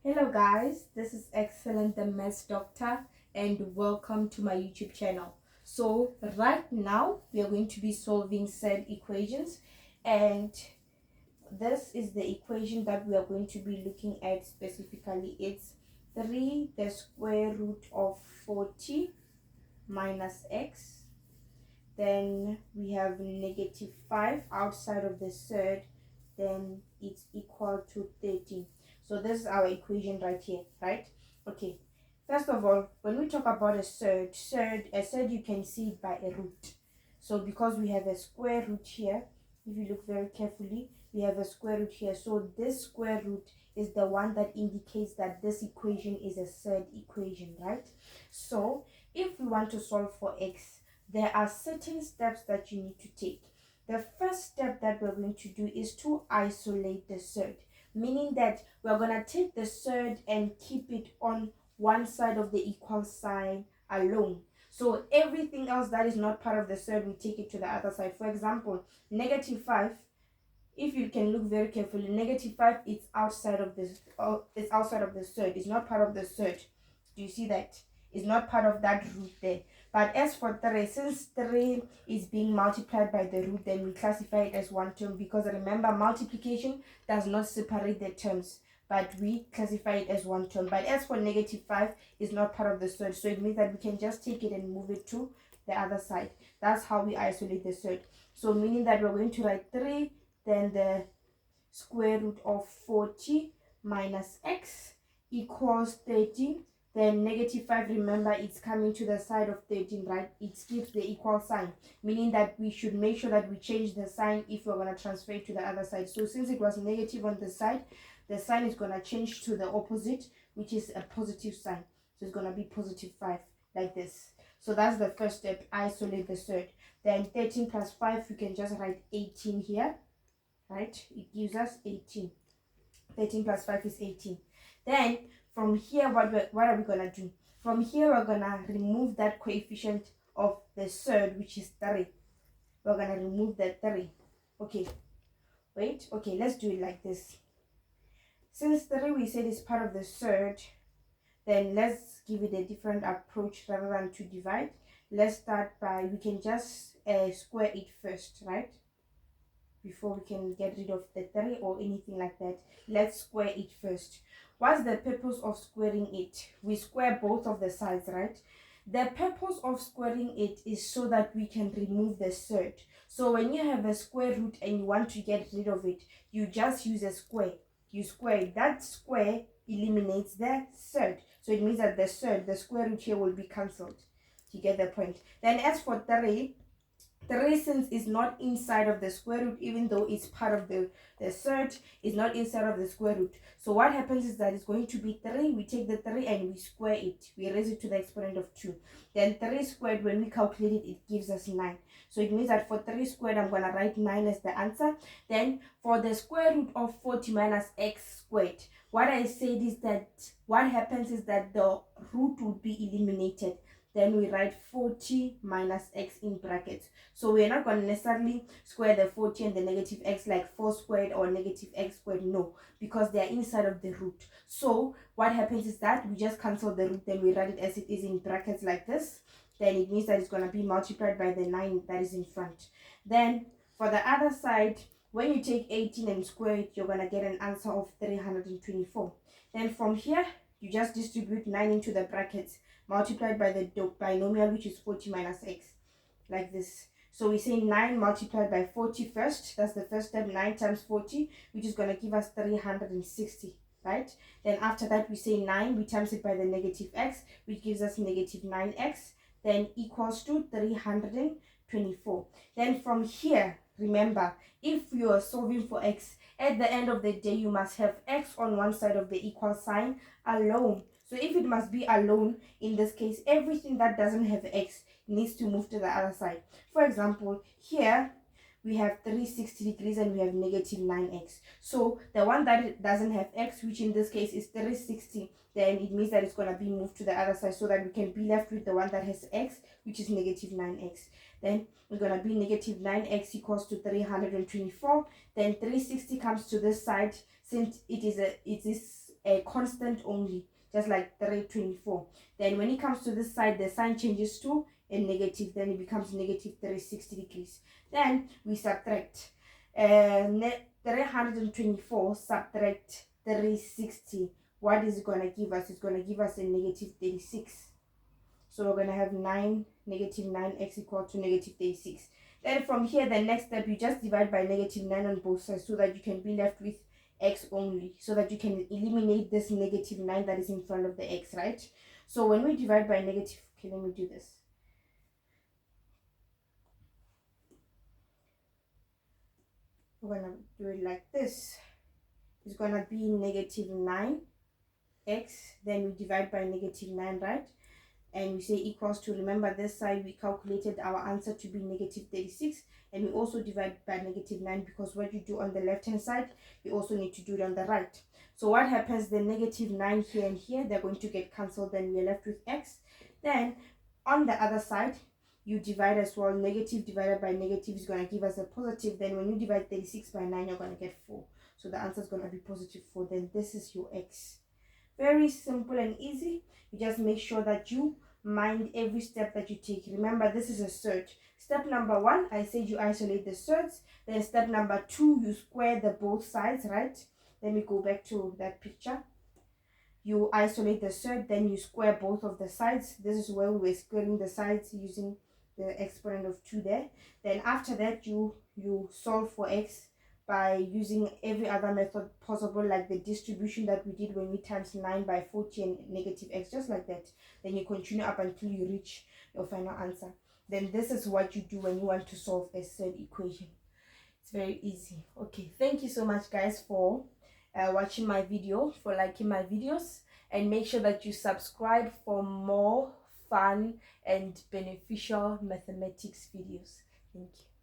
Hello guys, this is Excellent the Maths Doctor and welcome to my YouTube channel. So right now we are going to be solving said equations, and this is the equation that we are going to be looking at specifically. It's 3 the square root of 40 minus x. Then we have negative 5 outside of the surd, then it's equal to 13. So this is our equation right here, right? Okay, first of all, when we talk about a surd you can see it by a root. So because we have a square root here, if you look very carefully, we have a square root here. So this square root is the one that indicates that this equation is a surd equation, right? So if we want to solve for x, there are certain steps that you need to take. The first step that we're going to do is to isolate the surd, meaning that we're going to take the surd and keep it on one side of the equal sign alone. So everything else that is not part of the surd, we take it to the other side. For example, negative 5, if you can look very carefully, negative 5 is outside of this, it's outside of the surd, it's not part of the surd. Do you see that? It's not part of that root there. But as for 3, since 3 is being multiplied by the root, then we classify it as one term, because remember, multiplication does not separate the terms, but we classify it as one term. But as for negative 5, is not part of the surd, so it means that we can just take it and move it to the other side. That's how we isolate the surd. So meaning that we're going to write 3, then the square root of 40 minus x equals 13. Then negative 5, remember, it's coming to the side of 13, right? It skips the equal sign, meaning that we should make sure that we change the sign if we're going to transfer it to the other side. So since it was negative on the side, the sign is going to change to the opposite, which is a positive sign. So it's going to be positive 5, like this. So that's the first step, isolate the surd. Then 13 plus 5, we can just write 18 here, right? It gives us 18. 13 plus 5 is 18. Then from here, what are we gonna do? From here, we're gonna remove that coefficient of the surd, which is 3. We're gonna remove that 3. Okay, wait. Okay, let's do it like this. Since 3 we said is part of the surd, then let's give it a different approach rather than to divide. Let's start by, we can just square it first, right? Before we can get rid of the 3 or anything like that. Let's square it first. What's the purpose of squaring it? We square both of the sides, right? The purpose of squaring it is so that we can remove the surd. So when you have a square root and you want to get rid of it, you just use a square. You square it. That square eliminates the surd. So it means that the surd, the square root here, will be cancelled. You get the point? Then as for 3, the reasons is not inside of the square root, even though it's part of the surd, is not inside of the square root. So what happens is that it's going to be 3. We take the 3 and we square it. We raise it to the exponent of 2. Then 3 squared, when we calculate it, it gives us 9. So it means that for 3 squared, I'm going to write 9 as the answer. Then for the square root of 40 minus x squared, what I said is that what happens is that the root would be eliminated. Then we write 40 minus x in brackets. So we're not going to necessarily square the 40 and the negative x like 4 squared or negative x squared. No, because they're inside of the root. So what happens is that we just cancel the root, then we write it as it is in brackets like this. Then it means that it's going to be multiplied by the 9 that is in front. Then for the other side, when you take 18 and square it, you're going to get an answer of 324. Then from here, you just distribute 9 into the brackets, multiplied by the binomial, which is 40 minus x, like this. So we say 9 multiplied by 40 first. That's the first step. 9 times 40, which is going to give us 360, right? Then after that, we say 9, we times it by the negative x, which gives us negative 9x, then equals to 324. Then from here, remember, if you are solving for x, at the end of the day, you must have x on one side of the equal sign alone. So if it must be alone, in this case, everything that doesn't have x needs to move to the other side. For example, here we have 360 degrees and we have negative 9x. So the one that doesn't have x, which in this case is 360, then it means that it's going to be moved to the other side so that we can be left with the one that has x, which is negative 9x. Then we're going to be negative 9x equals to 324. Then 360 comes to this side. Since it is a constant only, just like 324. Then when it comes to this side, the sign changes to a negative, then it becomes negative 360 degrees. Then we subtract 324 subtract 360. What is it going to give us? It's going to give us a negative 36. So we're going to have 9, negative 9x equal to negative 36. Then from here, the next step, you just divide by negative 9 on both sides so that you can be left with x only, so that you can eliminate this negative 9 that is in front of the x, right? So when we divide by negative, okay, let me do this. We're going to do it like this. It's going to be negative 9x, then we divide by negative 9, right? And we say equals to, remember this side we calculated our answer to be negative 36, and we also divide by negative 9 because what you do on the left hand side you also need to do it on the right. So what happens, the negative 9 here and here, they're going to get cancelled, then we're left with x. Then on the other side you divide as well. Negative divided by negative is going to give us a positive. Then when you divide 36 by 9, you're going to get 4, so the answer is going to be positive 4. Then this is your x. Very simple and easy. You just make sure that you mind every step that you take. Remember, this is a surd. Step number 1, I said you isolate the surds. Then step number 2, you square the both sides, right? Let me go back to that picture. You isolate the surd, then you square both of the sides. This is where we were squaring the sides using the exponent of 2 there. Then after that, you solve for x by using every other method possible, like the distribution that we did when we times 9 by 40 and negative x, just like that. Then you continue up until you reach your final answer. Then this is what you do when you want to solve a surd equation. It's very easy. Okay, thank you so much guys for watching my video, for liking my videos, and make sure that you subscribe for more fun and beneficial mathematics videos. Thank you.